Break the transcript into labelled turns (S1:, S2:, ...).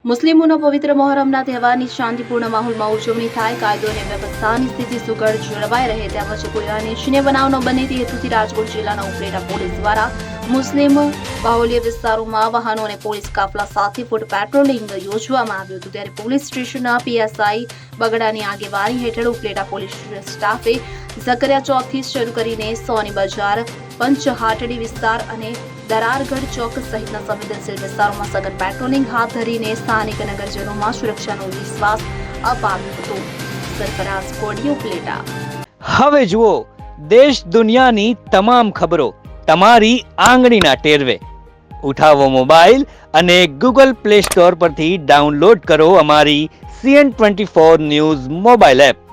S1: મુસ્લિમોના પવિત્ર મોહરમના તહેવારની શાંતિપૂર્ણ માહોલમાં ઉજવણી થાય, કાયદો અને વ્યવસ્થાની સ્થિતિ સુઘડ જળવાઈ રહે તેમજ કોઈ અનિચ્છનીય બનાવ ન બને તે હેતુથી રાજકોટ જિલ્લાના ઉપલેટા પોલીસ દ્વારા મુસ્લિમ બાહુલ્ય વિસ્તારોમાં વાહનો અને પોલીસ કાફલા સાથે ફૂટ પેટ્રોલિંગ યોજવામાં આવ્યું હતું। ત્યારે પોલીસ સ્ટેશનના પીએસઆઈ બગડાની આગેવાની હેઠળ ઉપલેટા પોલીસ સ્ટાફે ઝકરિયા ચોકથી શરૂ કરીને સોની બજાર, પંચહાટડી વિસ્તાર અને દરારગઢ ચોક સહિતના સંવેદનશીલ વિસ્તારોમાં સઘન પેટ્રોલિંગ હાથ ધરીને સ્થાનિક નગરજનોમાં સુરક્ષાનો વિશ્વાસ અપાવ્યો હતો। સરફરાઝ કોડિયો ઉપલેટા।
S2: હવે જુઓ દેશ દુનિયાની તમામ ખબરો તમારી આંગળીના ટેરવે। ઉઠાવો મોબાઈલ અને ગૂગલ પ્લે સ્ટોર પરથી ડાઉનલોડ કરો અમારી CN24 ન્યૂઝ મોબાઈલ એપ।